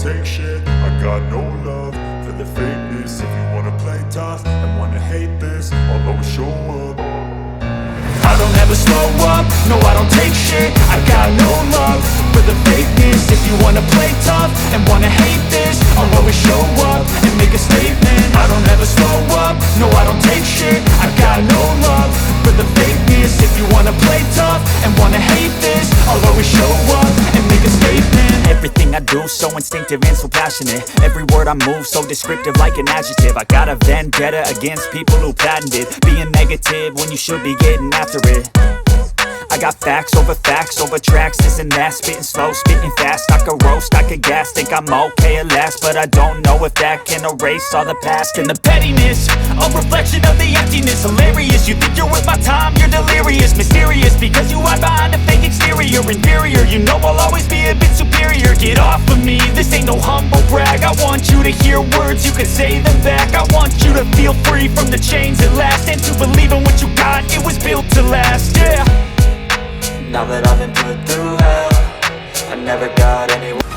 take shit. I got no love for the fakeness. If you wanna play tough and wanna hate this, I'll always show up. I don't ever slow up, no I don't take shit. I got no love for the fakeness. If you wanna play tough and wanna hate this, I'll always show up and make a statement. I don't ever slow up, no I don't take shit. I got no love for the fakeness. If you wanna play tough and wanna hate this, I'll always show up and make a statement. Everything I do so instinctive and so passionate. Every word I move so descriptive like an adjective. I got a vendetta against people who patented being negative when you should be getting after it. I got facts over tracks, this and that. Spitting slow, spitting fast. I could roast, I could gas. Think I'm okay at last, but I don't know if that can erase all the past. And the pettiness, a reflection of the emptiness. Hilarious, you think you're worth my time, you're delirious. Mysterious, because you hide behind a fake exterior. Inferior, you know I'll always be a bit superior. Get off of me, this ain't no humble brag. I want you to hear words, you can say them back. I want you to feel free from the chains at last, and to believe in what you got, it was built to last, yeah. Now that I've been put through hell, I never got anywhere.